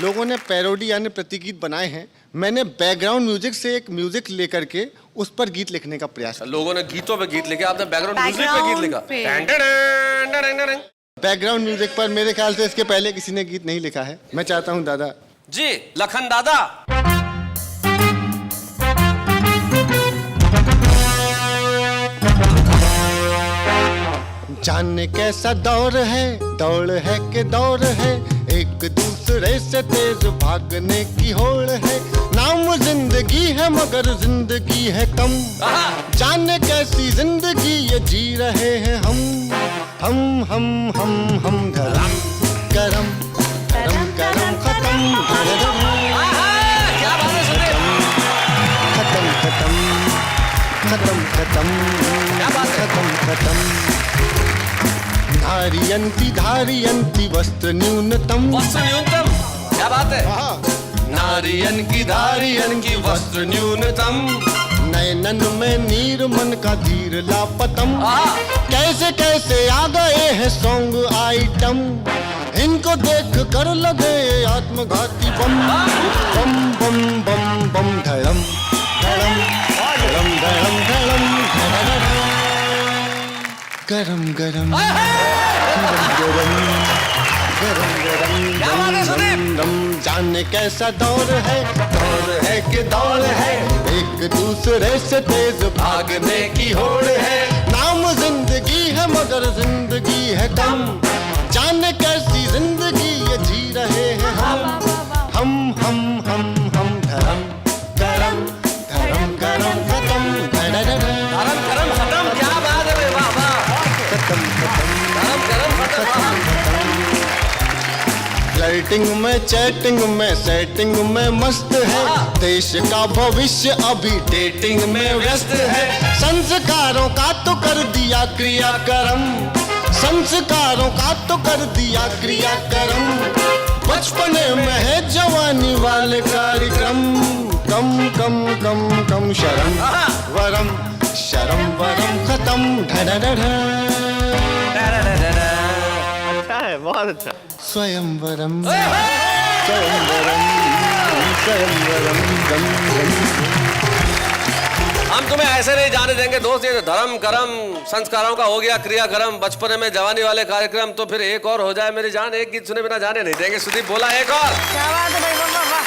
लोगों ने पैरोडी यानी प्रतिगीत बनाए हैं, मैंने बैकग्राउंड म्यूजिक से एक म्यूजिक लेकर के उस पर गीत लिखने का प्रयास किया। लोगों ने गीतों पे गीत लिखे, आपने बैकग्राउंड म्यूजिक पे गीत लिखा। बैकग्राउंड म्यूजिक पर मेरे ख्याल से इसके पहले किसी ने गीत नहीं लिखा है। मैं चाहता हूं दादा जी, लखन दादा। जानने कैसा दौर है, दौड़ है कि दौर है, एक दूसरे से तेज भागने की होड़ है। नाम जिंदगी है मगर जिंदगी है कम, जाने कैसी जिंदगी ये जी रहे हैं हम। हम धर्म करम करम करम खत्म खत्म खत्म खत्म खत्म। धारियंती वस्त्र न्यूनतम। वस्त्र न्यूनतम, क्या बात है। नारियन की धारियन की वस्त्र न्यूनतम। नयनन में नीर मन का धीर लापतम। कैसे कैसे आ गए हैं सॉन्ग आइटम, इनको देख कर लगे आत्मघाती बम बम बम बम बम। धड़म धड़म धड़म धड़म धड़म गरम गरम गरम गरम गरम गरम। जाने कैसा दौर है कि दौड़ है, एक दूसरे से तेज भागने की होड़ है। नाम जिंदगी है मगर जिंदगी है कम, जाने कैसी जिंदगी ये जी रहे हैं हम धर्म गरम धर्म गरम खत्म धर्म गरम खत्म। क्या बात है रे बाबा। खत्म धर्म गरम खत्म। फ्लर्टिंग में चैटिंग में सेटिंग में मस्त है, देश का भविष्य अभी डेटिंग में व्यस्त है। संस्कारों का तो कर दिया क्रियाक्रम, संस्कारों का तो कर दिया क्रियाक्रम। बचपने में है जवानी वाले कार्यक्रम, कम कम कम कम शरम वरम खत्म ढढढढ। अच्छा है, बहुत अच्छा। स्वयंवरम स्वयंवरम स्वयंवरम गम गम। हम तुम्हें ऐसे नहीं जाने देंगे दोस्त। ये धर्म कर्म संस्कारों का हो गया क्रियाक्रम, बचपने में जवानी वाले कार्यक्रम, तो फिर एक और हो जाए मेरी जान। एक गीत सुने बिना जाने नहीं देंगे। सुदीप बोला एक और। क्या बात है भाई, वाह।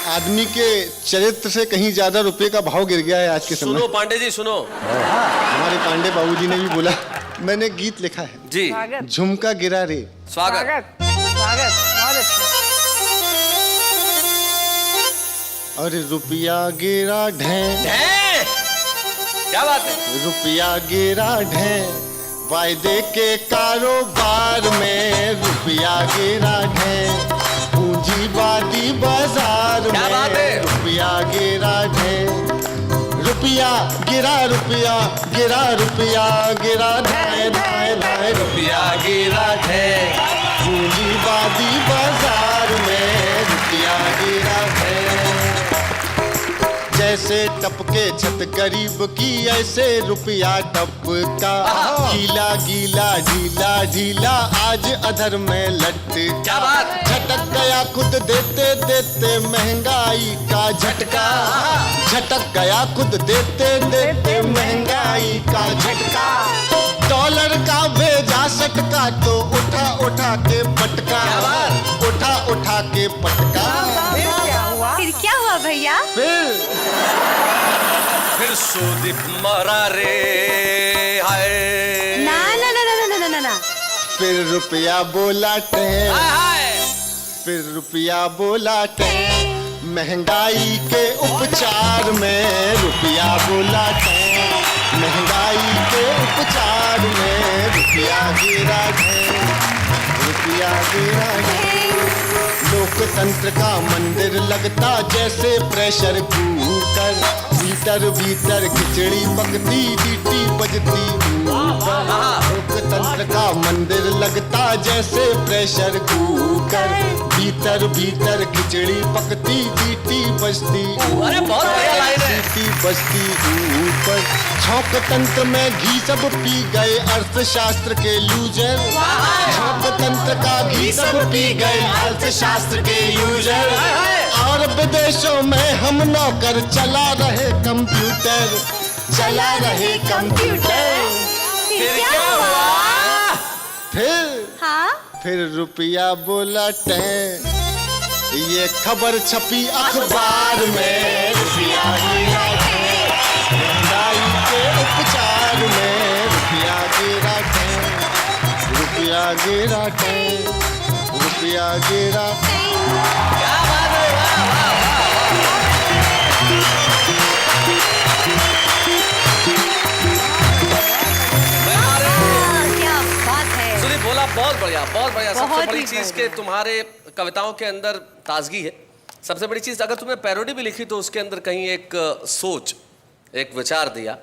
आदमी के चरित्र से कहीं ज्यादा रुपए का भाव गिर गया है आज के समय। सुनो पांडे जी सुनो। हमारे पांडे बाबूजी ने भी बोला। मैंने गीत लिखा है जी। झुमका गिरा रे। स्वागत बहुत अच्छा। और रुपया गिरा ढें। क्या बात है। रुपया गिरा ढें, वायदे के कारोबार में रुपया गिरा ढें। पूंजीवादी बाजार क्या बात है। में रुपया गिरा ढें। रुपया गिरा रुपया गिरा धाए धाए धाए। रुपया गिरा ढें, पूंजीवादी बाजार में रुपया गिरा ढें। जैसे टपके छत गरीब की ऐसे रुपया टपका। गीला गीला ढीला ढीला आज अधर में लटका। क्या बात। झटक गया खुद देते देते महंगाई का झटका। झटक गया खुद देते देते महंगाई का झटका। डॉलर का भेजा सटका तो उठा उठा के पटका। उठा उठा के पटका। फिर क्या हुआ भैया। फिर सुदीप मरा रे हाय। ना ना ना ना ना ना ना। फिर रुपया बोला टें। फिर रुपया बोला टें। महंगाई के उपचार में रुपया बोला टें। महंगाई के उपचार में रुपया गिरा ढें। रुपया गिरा ढें। लोकतंत्र का मंदिर लगता जैसे प्रेशर कुकर। भीतर भीतर खिचड़ी पकती सीटी बजती ऊपर। लोकतंत्र का मंदिर लगता जैसे प्रेशर कुकर। भीतर भीतर खिचड़ी पकती सीटी बजती सीटी बजती ऊपर। छौंक तंत्र में घी सब पी गए अर्थशास्त्र के लूजर। छौंक तंत्र घर का घी सब पी गए अर्थशास्त्र के यूजर। और विदेशों में हम नौकर चला रहे कंप्यूटर, चला रहे कंप्यूटर। फिर क्या हुआ? फिर रुपया बोला टैं, ये खबर छपी अखबार में। रुपया गिरा टैं, महंगाई के उपचार में। रुपया गिरा टैं, रुपया गिरा टैं, रुपया गिरा। क्या बात है, वाह वाह क्या बात है। सुदीप बोला बहुत बढ़िया, बहुत बढ़िया। सबसे बहुत बड़ी ही चीज के तुम्हारे कविताओं के अंदर ताजगी है। सबसे बड़ी चीज अगर तुमने पैरोडी भी लिखी तो उसके अंदर कहीं एक सोच, एक विचार दिया,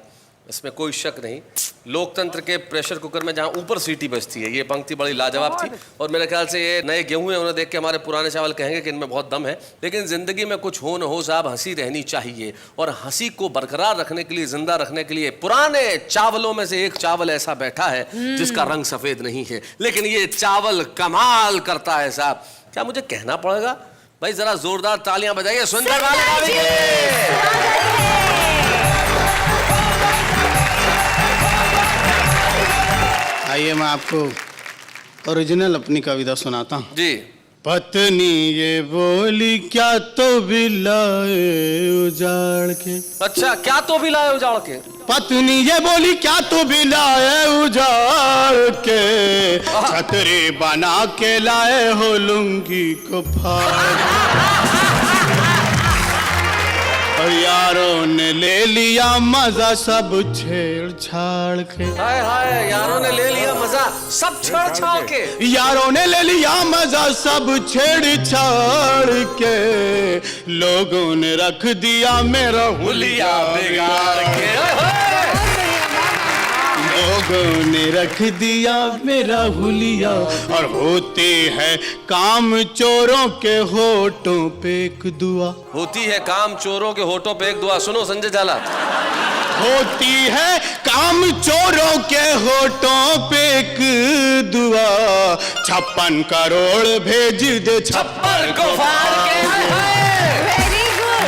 इसमें कोई शक नहीं। लोकतंत्र के प्रेशर कुकर में जहां ऊपर सीटी बजती है, ये पंक्ति बड़ी लाजवाब थी। और मेरे ख्याल से ये नए गेहूं हैं, उन्हें देख के हमारे पुराने चावल कहेंगे कि इनमें बहुत दम है। लेकिन जिंदगी में कुछ हो न हो साहब, हंसी रहनी चाहिए। और हंसी को बरकरार रखने के लिए, जिंदा रखने के लिए पुराने चावलों में से एक चावल ऐसा बैठा है जिसका रंग सफेद नहीं है, लेकिन ये चावल कमाल करता है साहब। क्या मुझे कहना पड़ेगा भाई? जरा जोरदार तालियां बजाइए सुंदर वाले गावी के लिए। आइए मैं आपको ओरिजिनल अपनी कविता सुनाता हूँ जी। पत्नी ये बोली क्या तो भी लाए उजाड़ के। अच्छा, क्या तो भी लाए उजाड़ के? पत्नी ये बोली क्या तो भी लाए उजाड़ के। छतरी बना के लाए हो लुंगी को फाड़। और यारों ने ले लिया मजा सब छेड़छाड़ के। हाय हाय, यारों ने ले लिया मजा सब छेड़छाड़ के। यारों ने ले लिया मजा सब छेड़छाड़ के। लोगों ने रख दिया मेरा हुलिया बिगाड़ के। लोगों ने रख दिया मेरा हुलिया। और होते हैं काम चोरों के होठों पे एक दुआ। होती है काम चोरों के होठों पे एक दुआ। सुनो संजय झाला। होती है काम चोरों के होठों पे एक दुआ। 56 करोड़ भेज दे छप्पर को फाड़ के।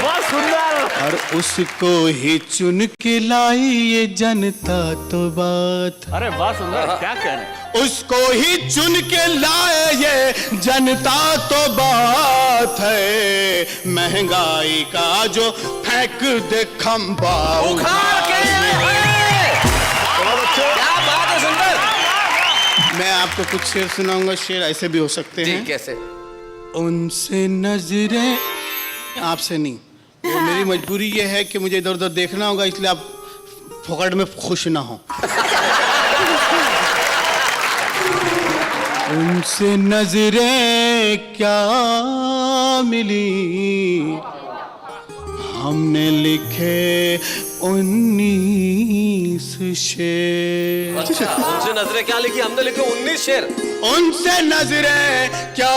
बहुत सुंदर। और उसको ही चुन के लाई ये जनता तो बात। अरे वाह सुंदर, क्या कहने। उसको ही चुन के लाए ये जनता तो बात है। महंगाई का जो फेंक दे खंबा उखाड़ के। क्या बात है सुंदर। मैं आपको कुछ शेर सुनाऊंगा। शेर ऐसे भी हो सकते हैं। कैसे? उनसे नजरें, आपसे नहीं। तो मेरी मजबूरी ये है कि मुझे इधर उधर देखना होगा, इसलिए आप फोकट में खुश ना हो। उनसे नजरें क्या मिली, हमने लिखे 19 शेर। अच्छा, उनसे नजरें क्या लिखी? हमने लिखे 19 शेर। उनसे नजरें क्या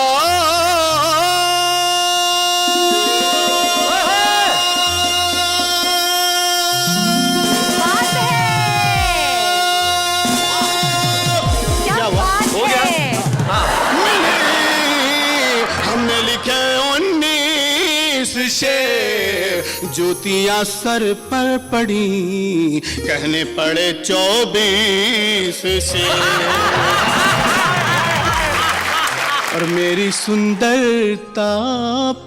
शेर। ज्योतियां सर पर पड़ी, कहने पड़े 24 शेर। और मेरी सुंदरता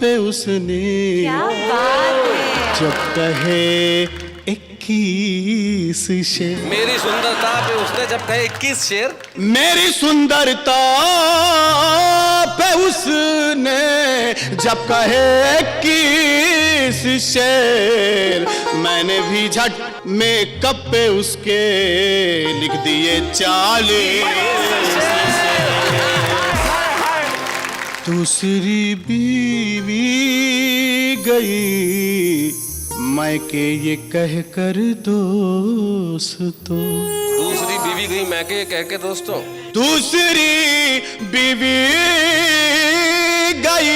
पे उसने क्या बात है। जब कहे 21 शेर। मेरी सुंदरता पे उसने जब कहे 21 शेर। मेरी सुंदरता पे उसने जब कहे 21 शेर। मैंने भी झट मेकअप पे उसके लिख दिए 40 शेर। दूसरी बीवी गई मैके ये कह कर दोस्तों। दूसरी बीवी गई मैके कह के दोस्तों। दूसरी बीवी गई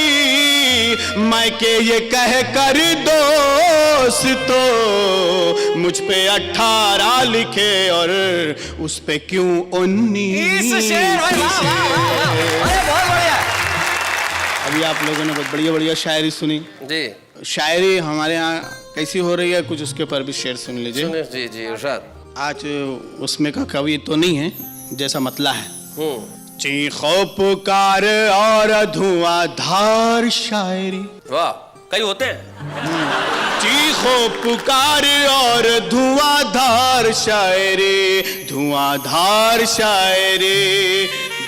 मैके ये कह कर दोस्तों। मुझ पे 18 लिखे और उस पे क्यों 19 शेर। बहुत बढ़िया। अभी आप लोगों ने बहुत बढ़िया बढ़िया शायरी सुनी। जी शायरी हमारे यहाँ कैसी हो रही है, कुछ उसके ऊपर भी शेर सुन लीजिए। सुनिए। जी जी इरशाद। आज उसमें का कवि तो नहीं है जैसा मतला है। चीखो पुकार और धुआंधार शायरी। वाह, कई होते हैं। चीखो पुकार और धुआंधार शायरी, धुआंधार शायरी,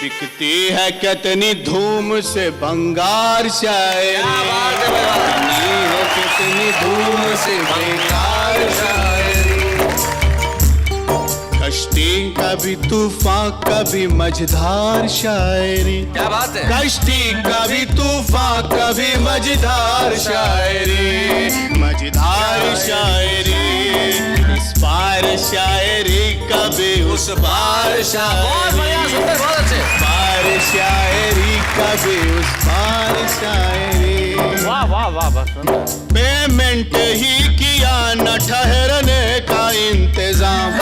बिकती है कितनी धूम से भंगार शायरी, बिकती है कितनी धूम से भंगार शायरी। कश्ती कभी तूफान कभी मझधार शायरी, क्या बात है। कश्ती कभी तूफान कभी मझधार शायरी, मझधार शायरी, इस पार शायरी कभी उस पार बहुत बढ़िया, शायरी, सुंदर, बहुत अच्छे। पार शायरी कभी उस पार शायरी। वाह वाह वाह वाह, सुंदर। पेमेंट ही किया न ठहरने का इंतजाम,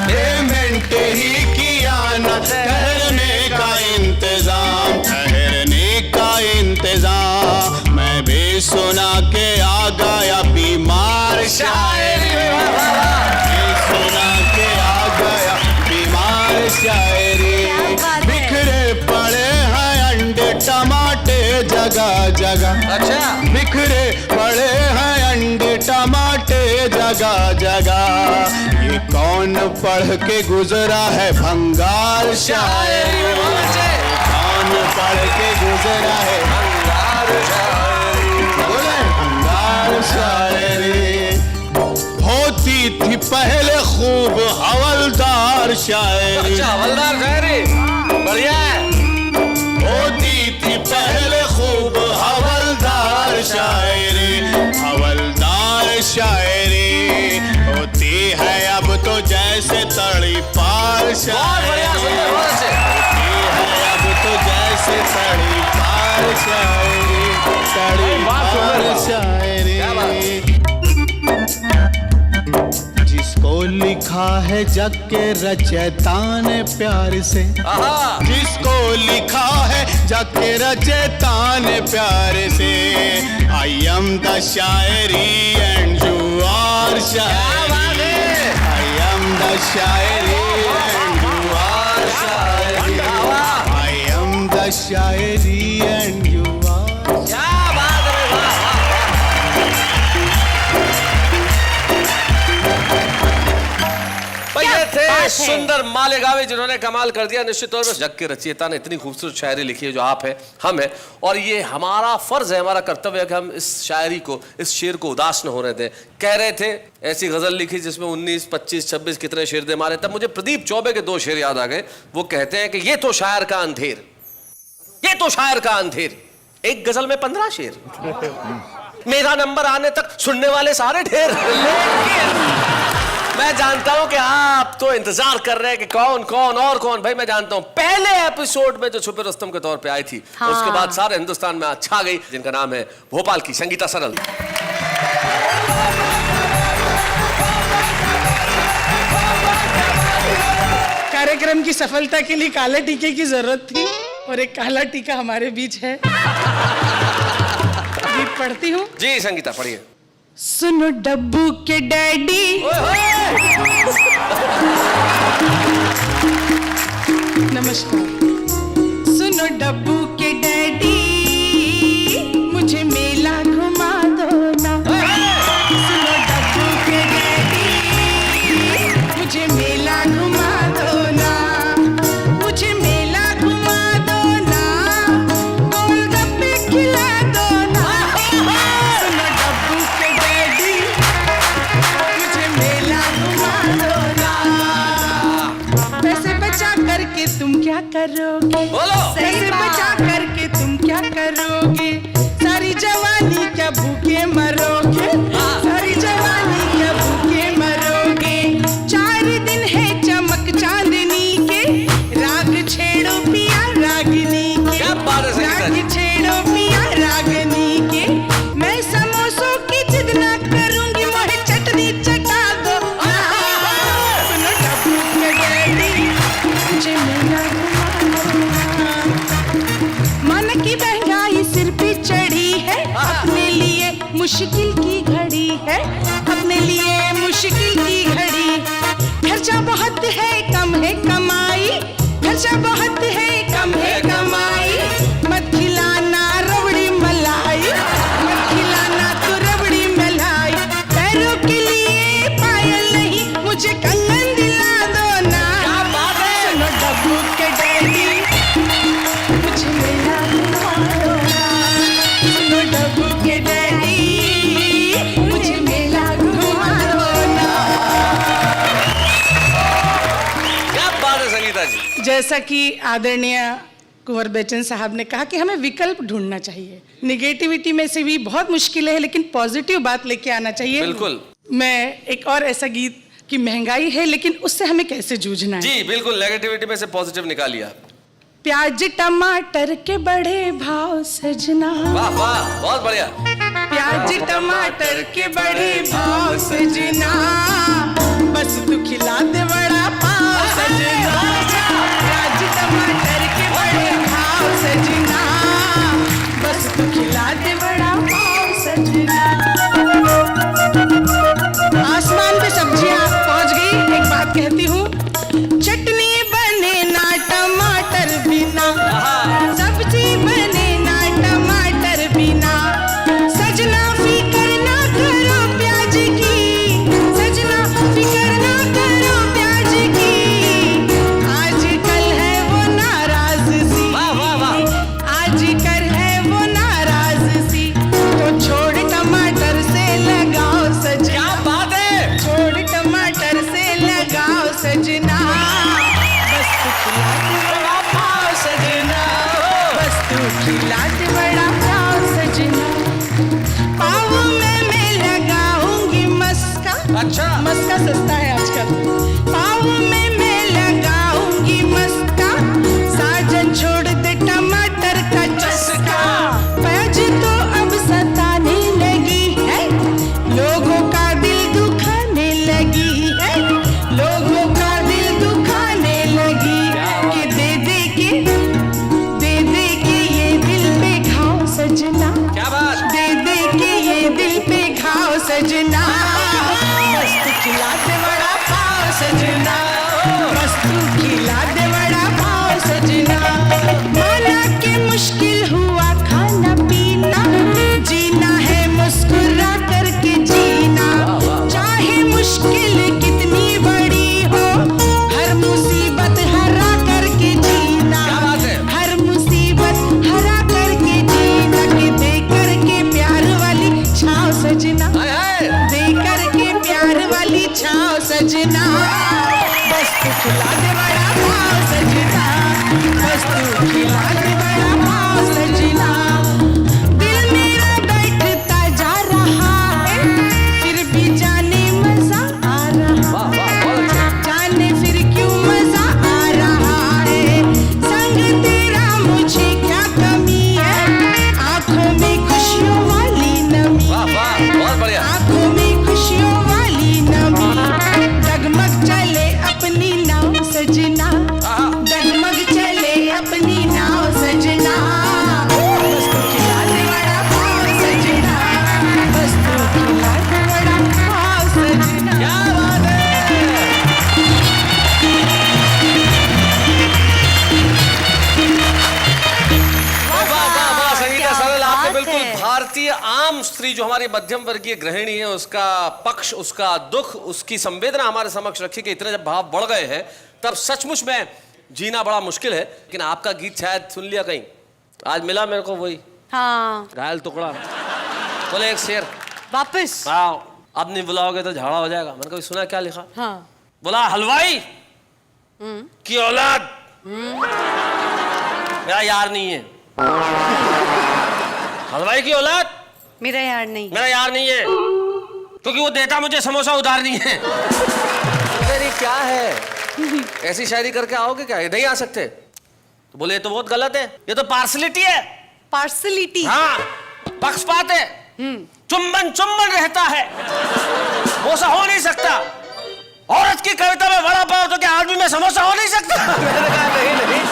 पेमेंट ही किया न ठहरने का इंतजाम, ठहरने का इंतजाम। मैं भी सुना के आ गया बीमार शायरी, मैं सुना के आ गया बीमार शायरी। बिखरे पड़े हैं अंडे टमाटे जगह जगह, अच्छा। बिखरे पड़े हैं अंडे टमाटे जगह जगह। ये कौन पढ़ के गुजरा है भंगार शायरी, कौन पढ़ के गुजरा है भंगार शायरी, बोले भंगार शायरी। होती थी पहले खूब हवलदार शायरी, अच्छा, हवलदार शायरी बढ़िया है। होती थी पहले खूब हवलदार शायरी, हवलदार शायरी, होती है अब तो जैसे तड़ी पार शायरी, बढ़िया, सुंदर, बहुत अच्छे। होती है अब तो जैसे तड़ी पार शायरी, तड़ी पार शायरी। क्या बात। जिसको लिखा है जग के रचयिता ने प्यार से, आहा। जिसको लिखा है जग के रचयिता ने प्यार से, I am the shayari and you are shayari, I am the shayari and you are shayari, I am the shayari and you are. क्या बात है, वाह वाह वाह। ये थे सुंदर मालेगावी जिन्होंने कमाल कर दिया। निश्चित तौर पर जग के रचयिता ने इतनी खूबसूरत शायरी लिखी है जो आप है, हम है, और ये हमारा फर्ज है, हमारा कर्तव्य है कि हम इस शायरी को, इस शेर को उदास न होने दें। कह रहे थे ऐसी गजल लिखी जिसमें 19, 25, 26 कितने शेर दे मारे, तब मुझे प्रदीप चौबे के 2 शेर याद आ गए। वो कहते हैं कि ये तो शायर का अंधेर, ये तो शायर का अंधेर, एक गजल में 15 शेर, मेरा नंबर आने तक सुनने वाले सारे ढेर। मैं जानता हूं कि आप तो इंतजार कर रहे हैं कि कौन कौन और कौन। भाई मैं जानता हूं पहले एपिसोड में जो छुपे रुस्तम के तौर पे आई थी, हाँ। उसके बाद सारे हिंदुस्तान में छा गई, जिनका नाम है भोपाल की संगीता सरल। कार्यक्रम की सफलता के लिए काले टीके की जरूरत थी और एक काला टीका हमारे बीच है। गीत पढ़ती हूँ। जी संगीता पढ़िए। सुनो डब्बू के डैडी, नमस्कार। सुनो डब्बू के डैडी, मुझे मेला घुमा दो ना। सुनो डब्बू के डैडी, मुझे मेला घुमा दो ना, मुझे मेला घुमा दो ना, गोलगप्पे खिला दो ना। सुनो डब्बू के डैडी, मुझे मेला घुमा दो ना। पैसे बचा करके तुम क्या करोगे? बोलो। पैसे बचा करके तुम क्या करोगे? सारी जवानी क्या भूखे मरोगे? सारी जवानी क्या भूखे मरोगे? 4 दिन है चमक चांदनी के, राग छेड़ो पिया रागनी के। क्या बात है संगीता जी। राग छेड़ो पिया रागनी के। मैं समोसों की जिद ना करूंगी, मोहे चटनी चटा दो। सुनो डब्बू के डैडी, मुझे मेला मुश्किल की घड़ी है, अपने लिए मुश्किल की घड़ी। खर्चा बहुत है कम है कमाई, खर्चा बहुत है कम है कमाई। मत खिलाना रबड़ी मलाई, मत खिलाना तू रबड़ी मलाई। पैरों के लिए पायल नहीं, मुझे कंगन दिला दो ना। क्या बात है? सुनो डब्बू के डैडी, मुझे मेला घुमा दो ना। सुनो डब्बू के डैडी, मुझे मेला घुमा दो ना। क्या बात है संगीता जी। जैसा कि आदरणीय कुंवर बेचन साहब ने कहा कि हमें विकल्प ढूंढना चाहिए। निगेटिविटी में से भी बहुत मुश्किल है, लेकिन पॉजिटिव बात लेके आना चाहिए। बिल्कुल। मैं एक और ऐसा गीत कि महंगाई है, लेकिन उससे हमें कैसे जूझना है। जी बिल्कुल, नेगेटिविटी में से पॉजिटिव निकालिए। प्याज टमाटर के बढ़े भाव सजना, वाह वाह, बहुत बढ़िया। प्याज टमाटर के बढ़े भाव सजना, बस तू खिला दे बड़ा पाव सजना। प्याज टमाटर के बढ़े भाव सजना, बस तू खिला दे बड़ा पाव सजना। आसमान पे सब्जियां पहुंच गई। एक बात कहती हूँ, चटनी बने ना टमाटर बिना, सब्जी बने ना टमाटर बिना। सजना फिकर ना करो प्याज की, सजना फिकर ना करो प्याज की। आजकल है वो नाराज सी, वाह वाह वाह। आजकल है वो नाराज सी, तो छोड़ टमाटर से लगाओ सजना। क्या बात है? छोड़ टमाटर से लगाओ सजना, बस तू खिला दे बड़ा पाव सजना। बस तू खिला दे बड़ा पाव सजना। पाव में मैं लगाऊंगी मस्का। अच्छा। मस्का सस्ता है आजकल। पाव में मैं लगाऊंगी मस्का, साजन छोड़ दे टमाटर का चस्का। प्याज तो अब सताने लगी है, लोगों का दिल दुखाने लगी है, लोगों का दिल दुखाने लगी। कि दे दे के ये दिल पे घाव सजना। क्या बात? दे दे के ये दिल पे घाव सजना, बस तू खिला दे बड़ा पाव सजना। बस तू खिला दे बड़ा पाव सजना। माना के मुश्किल हुआ खाना पीना, जीना है मुस्कुरा करके जीना। चाहे मुश्किल कितनी बड़ी हो, हर मुसीबत हरा करके जीना। क्या बात है? हर मुसीबत हरा करके जीना। कि दे करके प्यार वाली छाव सजना, हाय हाय। दे करके प्यार वाली छाव सजना। बस तू खिला दे बड़ा पाव सजना, बस तू खिला दे बड़ा पाव सजना। दिल मेरा बैठता जा रहा है, फिर भी जाने मजा आ रहा। वाह वाह, बहुत अच्छा। जाने फिर क्यों मजा आ रहा है। संग तेरा मुझे क्या कमी है, आंखों में खुशियों वाली नमी। वाह वाह, बहुत बढ़िया। आंखों में खुशियों वाली नमी। डगमग चले अपनी नाव सजना, डगमग चले अपनी नाव सजना। बस तू खिला दे बड़ा पाव सजना, बस तू खिला दे बड़ा पाव सजना। क्या बात है? वाह वाह वाह, संगीता क्या सरल, आपने बात बिल्कुल है। भारतीय आम स्त्री जो हमारी मध्यम वर्गीय गृहिणी है, उसका पक्ष, उसका दुख, उसकी संवेदना हमारे समक्ष रखी कि इतने जब भाव बढ़ गए हैं तब सचमुच में जीना बड़ा मुश्किल है। लेकिन आपका गीत शायद सुन लिया कहीं, आज मिला मेरे को वही हाँ, घायल टुकड़ा। बोले एक शेर, वापस। हाँ अब नहीं बुलाओगे तो झाड़ा हो जाएगा। मैंने कभी सुना, क्या लिखा? हाँ, बोला हलवाई की औलाद मेरा यार नहीं है। हलवाई की औलाद मेरा यार नहीं। मेरा यार नहीं है, क्योंकि वो देता मुझे समोसा उधार नहीं है। अरे क्या है, ऐसी शायरी करके आओगे क्या? नहीं आ सकते? तो बोले ये तो बहुत गलत है, ये तो पार्सलिटी है। पार्सलिटी। हाँ, पक्षपात है। चुम्बन चुम्बन रहता है, वो सा हो नहीं सकता। औरत की कविता में बड़ा पाव तो क्या आदमी में समोसा हो नहीं सकता? मैंने कहा नहीं नहीं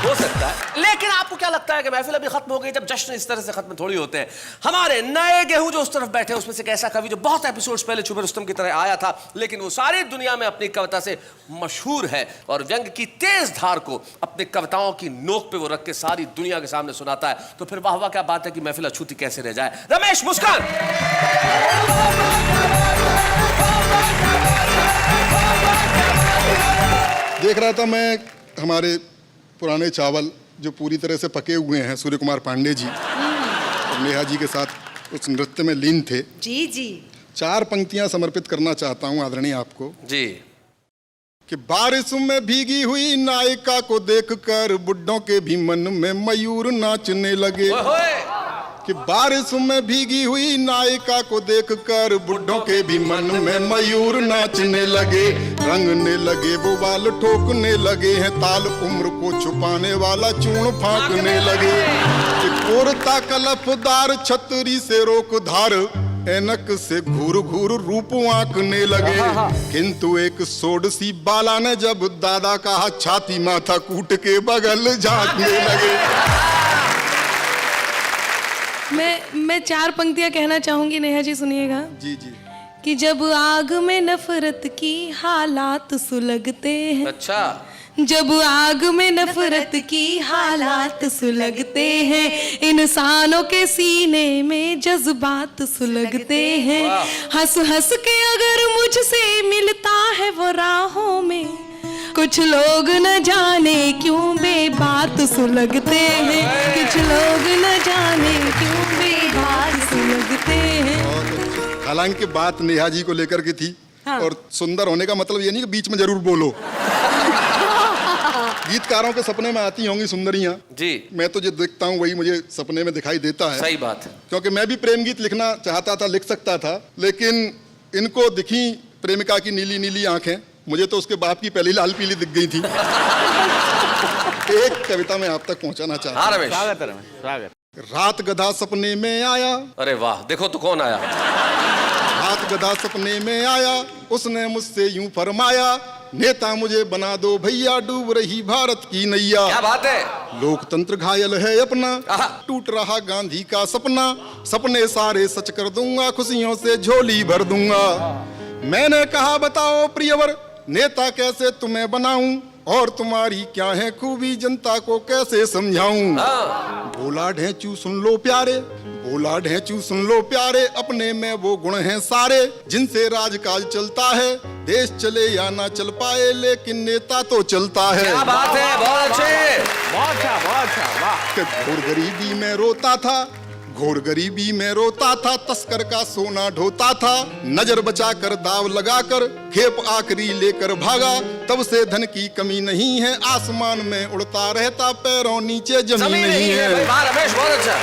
हो सकता है। लेकिन आपको क्या लगता है कि महफिल अभी खत्म हो गई। जब जश्न इस तरह से खत्म थोड़ी होते हैं। हमारे नए गेहूं जो उस तरफ बैठे, उसमें से एक ऐसा कवि जो बहुत एपिसोड्स पहले छुपे रुस्तम की तरह आया था, लेकिन वो सारी दुनिया में अपनी कविता से मशहूर है और व्यंग की तेज धार को अपनी कविताओं की नोक पे वो रख के सारी दुनिया के सामने सुनाता है। तो फिर वाह वाह क्या बात है कि महफिल अछूती कैसे रह जाए। रमेश मुस्कान। देख रहा था मैं हमारे पुराने चावल जो पूरी तरह से पके हुए हैं, सूर्य कुमार पांडे जी और नेहा जी के साथ उस नृत्य में लीन थे। जी जी। 4 पंक्तियां समर्पित करना चाहता हूं आदरणीय आपको जी। कि बारिश में भीगी हुई नायिका को देखकर बुड्ढों के भी मन में मयूर नाचने लगे। कि बारिश में भीगी हुई नायिका को देखकर बुड्ढों के भी मन में मयूर नाचने लगे, रंगने लगे वो बाल ठोकने लगे हैं, ताल उम्र को छुपाने वाला चूर्ण फांकने लगे। कि कोरता कलफदार छतरी से रोक धार, ऐनक से घूर घूर रूप आंकने लगे। किंतु एक सोडसी बाला ने जब दादा कहा, छाती माथा कूट के बगल झांकने लगे। मैं 4 पंक्तियां कहना चाहूंगी, नेहा जी सुनिएगा। जी जी। कि जब आग में नफरत की हालात सुलगते हैं, अच्छा। जब आग में नफरत की हालात सुलगते हैं, इंसानों के सीने में जज्बात सुलगते हैं। हंस हंस के अगर मुझसे मिलता है वो राहों में, कुछ लोग न जाने क्यों बेबात सुलगते हैं, कुछ लोग न जाने क्यों बेबात सुलगते हैं। हालांकि बात नेहा जी को लेकर के थी। हाँ। और सुंदर होने का मतलब ये नहीं कि बीच में जरूर बोलो। गीतकारों के सपने में आती होंगी सुंदरियां जी। मैं तो जो देखता हूँ वही मुझे सपने में दिखाई देता है। सही बात है। क्योंकि मैं भी प्रेम गीत लिखना चाहता था, लिख सकता था, लेकिन इनको दिखी प्रेमिका की नीली नीली आंखें, मुझे तो उसके बाप की पहली लाल पीली दिख गई थी। एक कविता में आप तक पहुंचाना चाहता हूं। स्वागत है रमेश, स्वागत। रात गधा सपने में आया। अरे वाह, देखो तो कौन आया। रात गधा सपने में आया, उसने मुझसे यूं फरमाया, नेता मुझे बना दो भैया, डूब रही भारत की नैया। क्या बात है। लोकतंत्र घायल है अपना, टूट रहा गांधी का सपना, सपने सारे सच कर दूंगा, खुशियों से झोली भर दूंगा। मैंने कहा बताओ प्रियवर, नेता कैसे तुम्हें बनाऊं, और तुम्हारी क्या है खूबी, जनता को कैसे समझाऊं। बोला ढेंचू सुन लो प्यारे, बोला ढेंचू सुन लो प्यारे, अपने में वो गुण हैं सारे, जिनसे राजकाज चलता है, देश चले या ना चल पाए, लेकिन नेता तो चलता है। क्या बात है, बहुत अच्छे, बहुत अच्छा, बहुत अच्छा, वाह। घोर गरीबी में रोता था, घोर गरीबी में रोता था, तस्कर का सोना ढोता था, नजर बचाकर दाव लगाकर खेप आखिरी लेकर भागा, तब से धन की कमी नहीं है, आसमान में उड़ता रहता, पैरों नीचे जमीन नहीं है। रमेश बहुत अच्छा,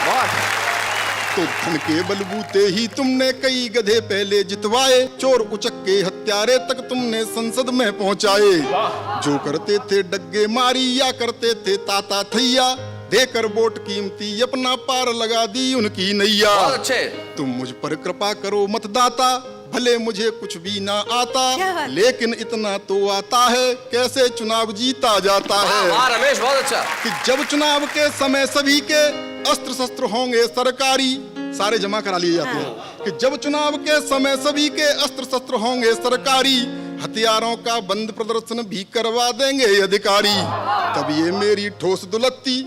बहुत। तो धन के बलबूते ही तुमने कई गधे पहले जितवाए, चोर उचक्के हत्यारे तक तुमने संसद में पहुंचाए, जो करते थे डग्गे मारी या करते थे ताता थैया, देकर वोट कीमती अपना पार लगा दी उनकी नैया। अच्छे। तुम मुझ पर कृपा करो मतदाता, भले मुझे कुछ भी ना आता, लेकिन इतना तो आता है, कैसे चुनाव जीता जाता है। रमेश बहुत अच्छा। कि जब चुनाव के समय सभी के अस्त्र शस्त्र होंगे सरकारी, सारे जमा करा लिए जाते हैं। कि जब चुनाव के समय सभी के अस्त्र शस्त्र होंगे सरकारी, हथियारों का बंद प्रदर्शन भी करवा देंगे अधिकारी, तब ये मेरी ठोस दुलत्ती,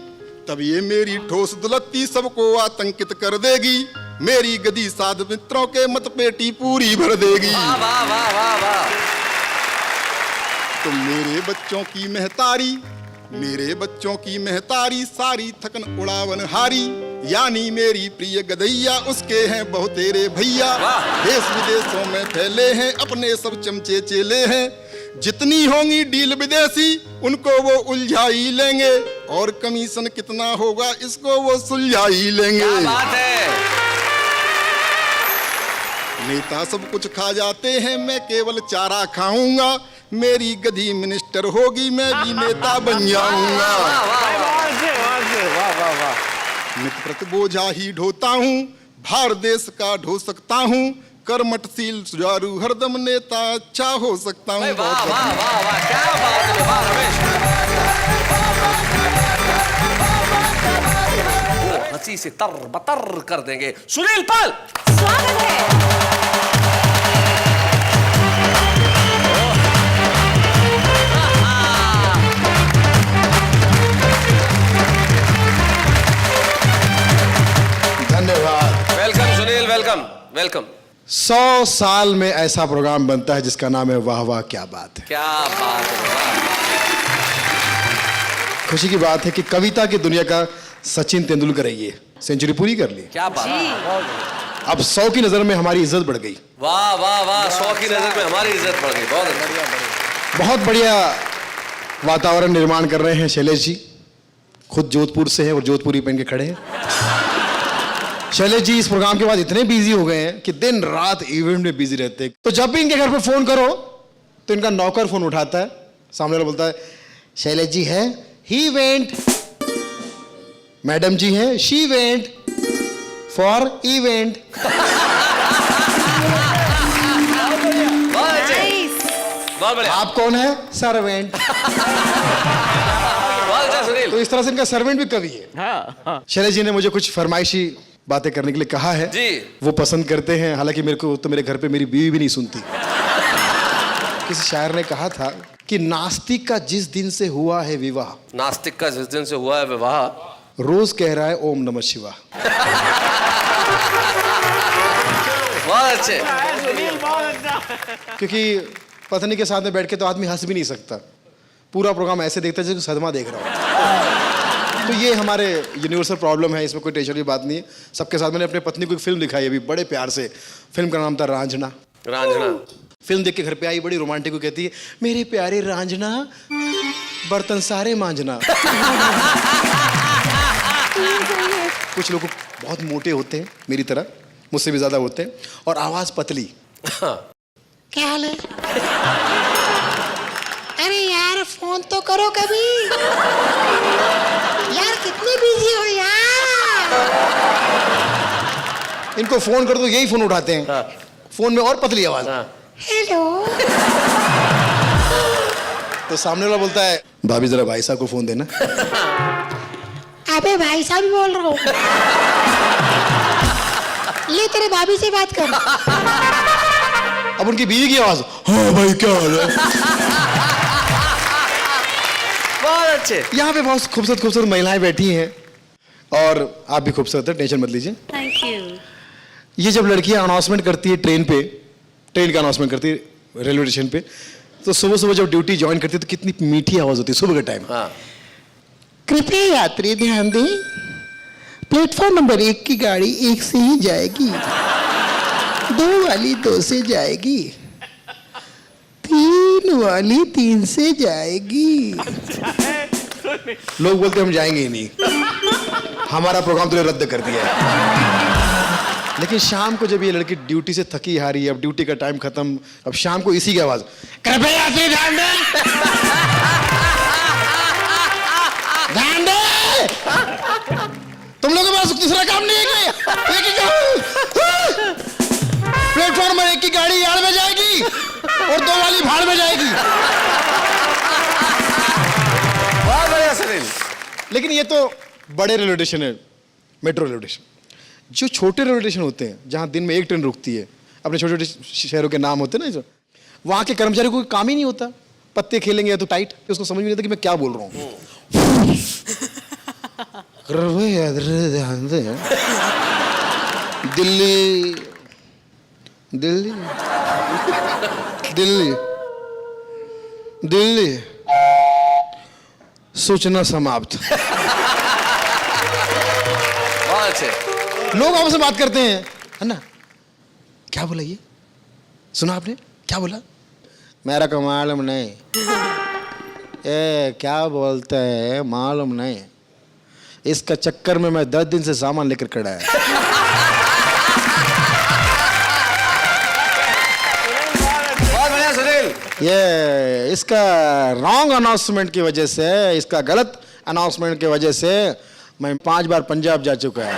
तब ये मेरी ठोस दुलत्ती सबको आतंकित कर देगी, मेरी गदी साध मित्रों के मत पेटी पूरी भर देगी। वाह वाह वाह वाह वाह। तो मेरे बच्चों की महतारी, मेरे बच्चों की महतारी, सारी थकन उड़ावन हारी, यानी मेरी प्रिय गदैया, उसके हैं बहुतेरे भैया, देश विदेशों में फैले हैं, अपने सब चमचे चेले हैं, जितनी होंगी डील विदेशी उनको वो उलझा ही लेंगे, और कमीशन कितना होगा इसको वो सुलझा ही लेंगे। क्या बात है। नेता सब कुछ खा जाते हैं, मैं केवल चारा खाऊंगा, मेरी गधी मिनिस्टर होगी, मैं भी नेता बन जाऊंगा। नित प्रति बोझा ही ढोता हूँ, भार देश का ढो सकता हूँ, कर्मठशील सुचारू हरदम नेता अच्छा हो सकता हूँ। वाह वाह वाह वाह, क्या बात है, वाह रमेश। कराची से तर बतर कर देंगे सुनील पाल। स्वागत है। धन्यवाद। Welcome Sunil, welcome welcome. 100 साल में ऐसा प्रोग्राम बनता है जिसका नाम है वाह वाह क्या बात है। क्या बात है। खुशी की बात है कि कविता की दुनिया का सचिन तेंदुलकर है, ये सेंचुरी पूरी कर ली। क्या बात है। अब 100 की नजर में हमारी इज्जत बढ़ गई। वाह वाह वाह, 100 की नजर में हमारी इज्जत बढ़ गई। बहुत बढ़िया। बहुत बढ़िया वातावरण निर्माण कर रहे हैं शैलेश जी, खुद जोधपुर से हैं और जोधपुरी पहन के खड़े हैं। शैलेश जी इस प्रोग्राम के बाद इतने बिजी हो गए हैं कि दिन रात इवेंट में बिजी रहते हैं। तो जब भी इनके घर पे फोन करो तो इनका नौकर फोन उठाता है, सामने वाला बोलता है शैलेश जी है, ही वेंट। मैडम जी हैं, शी वेंट फॉर इवेंट। बहुत बढ़िया। आप कौन है? सर्वेंट। बहुत अच्छा सुनील। तो इस तरह से इनका सर्वेंट भी कवि है। हाँ। शैलेश जी ने मुझे कुछ फरमाइशी बातें करने के लिए कहा है जी। वो पसंद करते हैं, हालांकि मेरे को तो मेरे घर पे मेरी बीवी भी नहीं सुनती। किसी शायर ने कहा था कि नास्तिक का जिस दिन से हुआ है विवाह, नास्तिक का जिस दिन से हुआ है विवाह, रोज कह रहा है ओम नमः शिवाय। बहुत अच्छे। क्योंकि पत्नी के साथ में बैठ के तो आदमी हंस भी नहीं सकता, पूरा प्रोग्राम ऐसे देखता है जैसे सदमा देख रहा हो। तो ये हमारे यूनिवर्सल प्रॉब्लम है, इसमें कोई टेंशन की बात नहीं है। सबके साथ मैंने अपनी पत्नी को एक फिल्म दिखाई अभी बड़े प्यार से, फिल्म का नाम था रांझना। रांझना। फिल्म देख के घर पे आई, बड़ी रोमांटिक को कहती है मेरे प्यारे रांझना बर्तन सारे मांझना। कुछ लोग बहुत मोटे होते हैं मेरी तरह, मुझसे भी ज्यादा होते हैं, और आवाज पतली। क्या हाल है? अरे यार फोन तो करो कभी यार, कितने बिजी हो यार। इनको फोन कर दो यही फोन उठाते हैं। फोन में और पतली आवाज। हेलो। तो सामने वाला बोलता है भाभी जरा भाई साहब को फोन देना। अबे भाई साहब बोल रहा हूँ, ले तेरे भाभी से बात कर। अब उनकी बीवी की आवाज, हाँ भाई क्या हाल है। बहुत अच्छे। यहाँ पे बहुत खूबसूरत खूबसूरत महिलाएं बैठी हैं और आप भी खूबसूरत है, टेंशन मत लीजिए। Thank you. ये जब लड़कियां अनाउंसमेंट करती है ट्रेन का अनाउंसमेंट करती है रेलवे स्टेशन पे, तो सुबह सुबह जब ड्यूटी ज्वाइन करती है तो कितनी मीठी आवाज होती है सुबह के टाइम। हाँ। कृपया यात्री ध्यान दें, प्लेटफॉर्म नंबर 1 की गाड़ी 1 से ही जाएगी, 2 वाली 2 से जाएगी, 3 वाली 3 से जाएगी। लोग बोलते हम जाएंगे ही नहीं, हमारा प्रोग्राम तो रद्द कर दिया है। लेकिन शाम को जब ये लड़की ड्यूटी से थकी हारी है, अब ड्यूटी का टाइम खत्म, अब शाम को इसी की आवाज, कृपया यात्री ध्यान दें, ध्यान दें, तुम लोगों के पास दूसरा काम नहीं है क्या? एक ही काम। प्लेटफॉर्म नंबर 1 की गाड़ी यार्ड में जाएगी और 2 वाली भाड़ में जाएगी। बहुत बढ़िया सुनील। लेकिन ये तो बड़े रेलवे स्टेशन है, मेट्रो रेलवे स्टेशन। जो छोटे रेलवे स्टेशन होते हैं जहां दिन में एक ट्रेन रुकती है, अपने छोटे छोटे शहरों के नाम होते हैं ना, जो वहां के कर्मचारी को कोई काम ही नहीं होता, पत्ते खेलेंगे या तो टाइट, उसको समझ में नहीं आता कि मैं क्या बोल रहा हूँ। दिल्ली दिल्ली दिल्ली दिल्ली सूचना समाप्त। बहुत अच्छे। लोग आपस में बात करते हैं, है ना, क्या बोला ये, सुना आपने क्या बोला? मेरा को मालूम नहीं। ए क्या बोलते हैं मालूम नहीं, इसका चक्कर में मैं 10 दिन से सामान लेकर खड़ा है। बहुत बढ़िया सुनील। ये इसका रॉन्ग अनाउंसमेंट की वजह से, इसका गलत अनाउंसमेंट की वजह से मैं 5 बार पंजाब जा चुका है।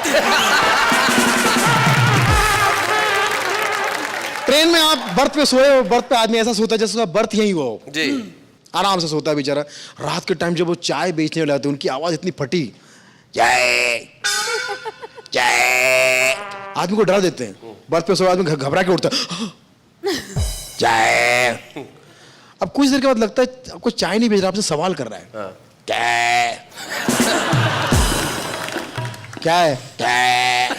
ट्रेन में आप बर्थ पे सोए हो, बर्थ पे आदमी ऐसा सोता है जैसे उसका बर्थ यही हो जी। आराम से सोता है बेचारा। रात के टाइम जब वो चाय बेचने वाले आते, उनकी आवाज इतनी फटी, जय चाय। आदमी को डरा देते हैं, बर्थ पे सोया आदमी घबरा के उठता है, चाय। अब कुछ देर के बाद लगता है आपको चाय नहीं भेज रहा, आपसे सवाल कर रहा है, चाय क्या है, चाय।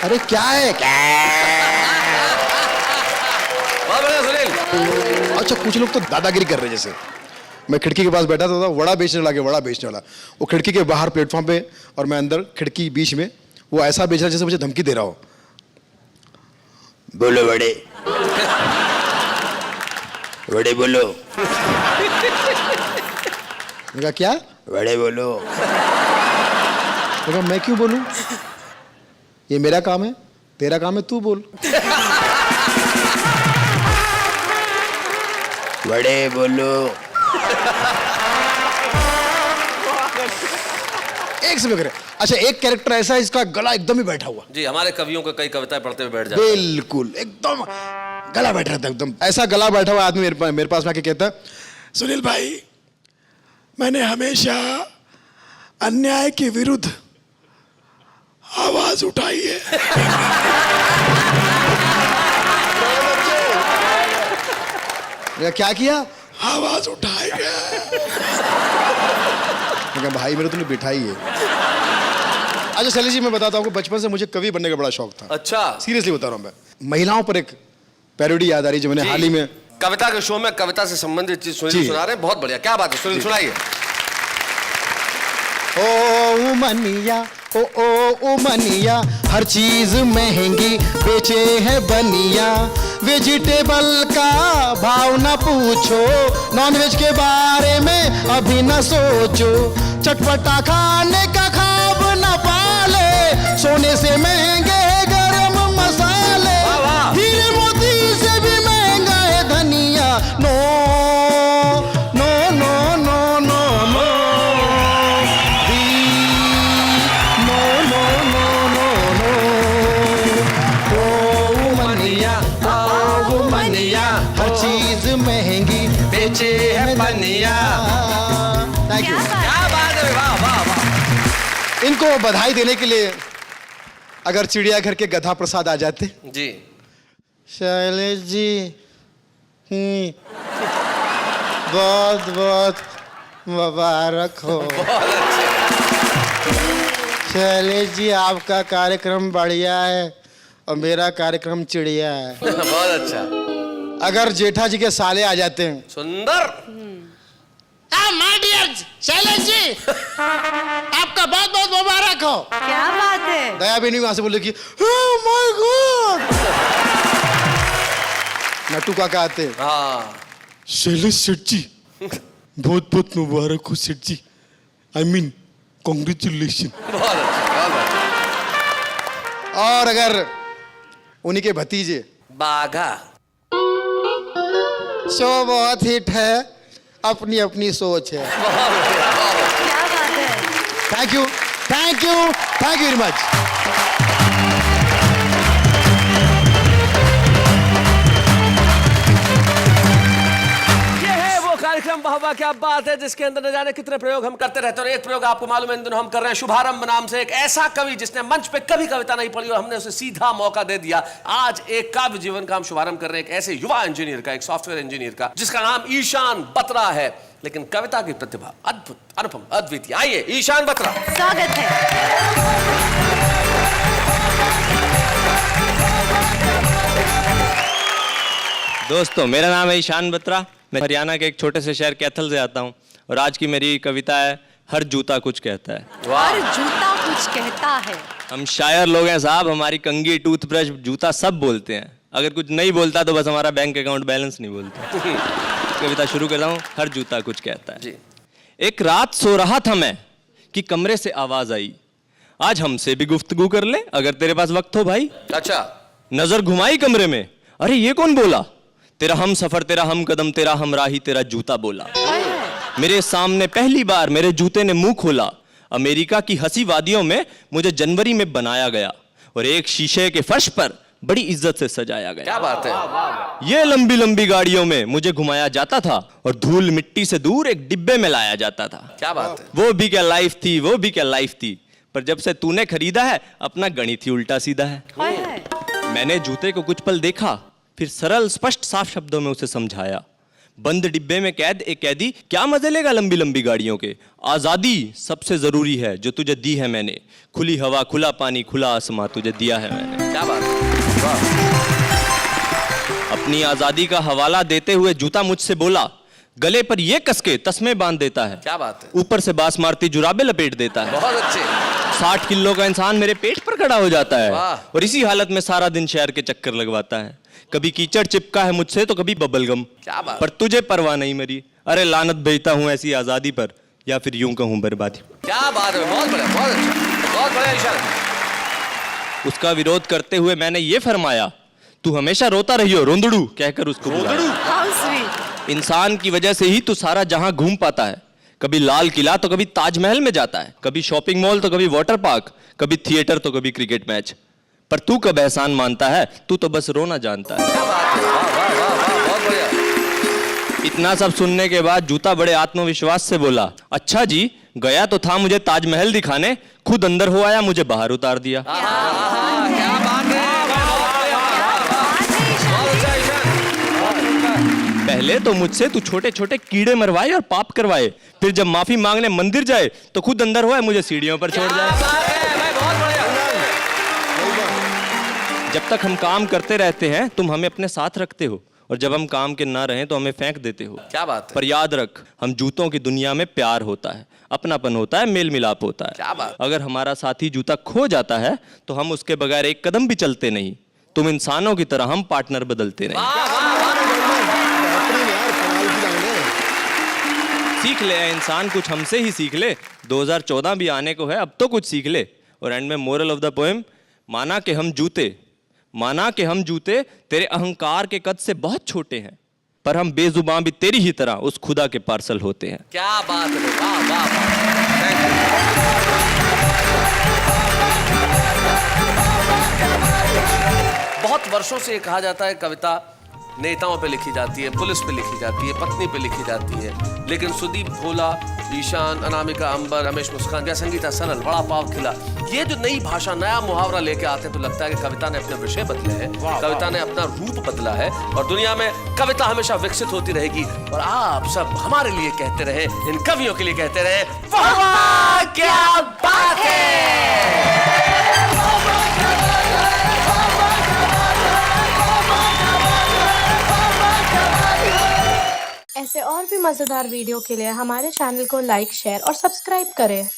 अरे क्या है, बहुत बढ़िया सुनील। अच्छा कुछ लोग तो दादागिरी कर रहे हैं। जैसे मैं खिड़की के पास बैठा था, वड़ा बेचने लगे, वड़ा बेचने वाला, वो खिड़की के बाहर प्लेटफॉर्म पे और मैं अंदर खिड़की बीच में, वो ऐसा बेच रहा जैसे मुझे धमकी दे रहा हो। बोलो वड़े, वड़े बोलो। मैंने कहा क्या, वड़े बोलो। मैंने कहा मैं क्यों बोलूं, ये मेरा काम है, तेरा काम है तू बोल। वड़े बोलो। एक से करे। अच्छा एक कैरेक्टर ऐसा है इसका गला एकदम ही बैठा हुआ। जी हमारे कवियों को कई कविताएं पढ़ते हुए बैठ जाते हैं। बिल्कुल एकदम गला बैठ रहा था, एकदम ऐसा गला बैठा हुआ आदमी मेरे पास में आके कहता है, सुनील भाई मैंने हमेशा अन्याय के विरुद्ध आवाज उठाई है। क्या किया, आवाज उठाई है। भाई मेरे तुमने बिठाई है। अच्छा शैलेश जी मैं बताता हूँ, बचपन से मुझे कवि बनने का बड़ा शौक था। अच्छा सीरियसली बता रहा हूँ मैं। महिलाओं पर एक पैरोडी याद आ रही जो मैंने हाल ही में कविता के शो में कविता से संबंधित चीज सुनील सुना रहे हैं, बहुत बढ़िया, क्या बात है सुनील सुनाइए। ओ उमनिया ओ उमनिया, हर चीज महंगी बेचे है बनिया। वेजिटेबल का भाव न पूछो, नॉनवेज के बारे में अभी न सोचो। चटपटा खाने का ख्वाब न पाले, सोने से महंगे गरम मसाले। हीरे मोती से भी महंगा है धनिया। No no no no no no no no no no no. ओ मनिया ओ मनिया, हर चीज महंगी बेचे है बनिया। Thank you. क्या बात है, वाह वाह वाह। इनको बधाई देने के लिए अगर चिड़ियाघर के गधा प्रसाद आ जाते। जी शैलेश जी बहुत बहुत मुबारक हो। शैलेश जी आपका कार्यक्रम बढ़िया है और मेरा कार्यक्रम चिड़िया है। बहुत अच्छा। अगर जेठा जी के साले आ जाते हैं। सुंदर। माय डियर शैलेश जी आपका बहुत बहुत मुबारक हो। क्या बात है, दया बेनी वहां से बोले कि माय गॉड। नट्टू काका आते हैं। हाँ शैलेश सेठ जी बहुत बहुत मुबारक हो सेठ जी, आई मीन कॉन्ग्रेचुलेशन। बहुत अच्छा, बहुत अच्छा। और अगर उन्हीं के भतीजे बाघा। शो बहुत हिट है, अपनी अपनी सोच है। क्या बात है। Thank you thank you thank you very much. कार्यक्रम वाह वाह क्या बात है, जिसके अंदर न जाने कितने प्रयोग हम करते रहते हैं। और एक प्रयोग आपको मालूम है इन दिनों हम कर रहे हैं शुभारंभ नाम से। एक ऐसा कवि जिसने मंच पे कभी कविता नहीं पढ़ी और हमने उसे सीधा मौका दे दिया। आज एक काव्य जीवन का हम शुभारंभ कर रहे हैं, एक ऐसे युवा इंजीनियर का, एक सॉफ्टवेयर इंजीनियर का, जिसका नाम ईशान बत्रा है, लेकिन कविता की प्रतिभा अद्भुत, अनुपम, अद्वितीय। आइए ईशान बत्रा। स्वागत है। दोस्तों मेरा नाम है ईशान बत्रा, मैं हरियाणा के एक छोटे से शहर कैथल से आता हूँ और आज की मेरी कविता है हर जूता कुछ कहता है। हर जूता कुछ कहता है। हम शायर लोग हैं साहब, हमारी कंघी, टूथब्रश, जूता सब बोलते हैं। अगर कुछ नहीं बोलता तो बस हमारा बैंक अकाउंट बैलेंस नहीं बोलता। कविता शुरू करता हूँ, हर जूता कुछ कहता है। जी। एक रात सो रहा था मैं कि कमरे से आवाज आई, आज हमसे भी गुफ्तगू कर ले अगर तेरे पास वक्त हो भाई। अच्छा। नजर घुमाई कमरे में, अरे ये कौन बोला, तेरा हम सफर, तेरा हम कदम, तेरा हमराही, तेरा जूता बोला। मेरे सामने पहली बार मेरे जूते ने मुंह खोला। अमेरिका की हंसी वादियों में मुझे जनवरी में बनाया गया और एक शीशे के फर्श पर बड़ी इज्जत से सजाया गया। क्या बात है। ये लंबी लंबी गाड़ियों में मुझे घुमाया जाता था और धूल मिट्टी से दूर एक डिब्बे में लाया जाता था। क्या बात है। वो भी क्या लाइफ थी, वो भी क्या लाइफ थी। पर जब से तूने खरीदा है अपना गणित ही उल्टा सीधा है। हाय हाय। मैंने जूते को कुछ पल देखा, फिर सरल स्पष्ट साफ शब्दों में उसे समझाया। बंद डिब्बे में कैद एक कैदी क्या मजे लेगा लंबी लंबी गाड़ियों के। आजादी सबसे जरूरी है जो तुझे दी है मैंने। खुली हवा, खुला पानी, खुला आसमां तुझे दिया है मैंने। क्या बात है। वाह। अपनी आजादी का हवाला देते हुए जूता मुझसे बोला, गले पर ये कसके तस्मे बांध देता है। क्या बात है। ऊपर से बास मारती जुराबे लपेट देता है। बहुत अच्छे। 60 किलो का इंसान मेरे पेट पर खड़ा हो जाता है वाह। और इसी हालत में सारा दिन शहर के चक्कर लगवाता है। कभी कीचड़ चिपका है मुझसे तो कभी बबलगम। क्या बात। पर तुझे परवाह नहीं मेरी। अरे लानत भेजता हूँ ऐसी आजादी पर, या फिर यूं कहूँ बर्बादी। क्या बात है। बहुत बढ़िया, बहुत अच्छा, बहुत बढ़िया इशारा। उसका विरोध करते हुए मैंने ये फरमाया, तू हमेशा रोता रहियो रोंदड़ू कहकर उसको बुलाया। How sweet. इंसान की वजह से ही तू सारा जहां घूम पाता है। कभी लाल किला तो कभी ताजमहल में जाता है, कभी शॉपिंग मॉल तो कभी वाटर पार्क, कभी थिएटर तो कभी क्रिकेट मैच। पर तू कब एहसान मानता है, तू तो बस रोना जानता है। क्या बात है। वाह वाह वाह वाह, बहुत बढ़िया। इतना सब सुनने के बाद जूता बड़े आत्मविश्वास से बोला, अच्छा जी, गया तो था मुझे ताजमहल दिखाने, खुद अंदर हो आया मुझे बाहर उतार दिया। क्या बात है। बहुत अच्छा ईशान। पहले तो मुझसे तू छोटे छोटे कीड़े मरवाए और पाप करवाए, फिर जब माफी मांगने मंदिर जाए तो खुद अंदर हुआ मुझे सीढ़ियों पर छोड़ जाए। बहुत बढ़िया। जब तक हम काम करते रहते हैं तुम हमें अपने साथ रखते हो, और जब हम काम के ना रहें तो हमें फेंक देते हो। क्या बात है। पर याद रख, हम जूतों की दुनिया में प्यार होता है, अपनापन होता है, मेल मिलाप होता है। क्या बात। अगर हमारा साथी जूता खो जाता है तो हम उसके बगैर एक कदम भी चलते नहीं। तुम इंसानों की तरह, हम पार्टनर बदलते नहीं। सीख ले इंसान, कुछ हमसे ही सीख ले। 2014 भी आने को है, अब तो कुछ सीख ले। और एंड में मोरल ऑफ द पोएम, माना कि हम जूते तेरे अहंकार के कद से बहुत छोटे हैं, पर हम बेजुबान भी तेरी ही तरह उस खुदा के पार्सल होते हैं। क्या बात है। वाह वाह वाह। Thank you. बहुत वर्षों से ये कहा जाता है कविता नेताओं पे लिखी जाती है, पुलिस पे लिखी जाती है, पत्नी पे लिखी जाती है, लेकिन सुदीप भोला, ईशान, अनामिका अंबर, रमेश मुस्कान या संगीता सरल, बड़ा पाव खिला, ये जो नई भाषा, नया मुहावरा लेके आते हैं तो लगता है कि कविता ने अपने विषय बदले हैं, कविता ने अपना रूप बदला है और दुनिया में कविता हमेशा विकसित होती रहेगी। और आप सब हमारे लिए कहते रहे, इन कवियों के लिए कहते रहे, वाह क्या बात है। ऐसे और भी मजेदार वीडियो के लिए हमारे चैनल को लाइक, शेयर और सब्सक्राइब करें।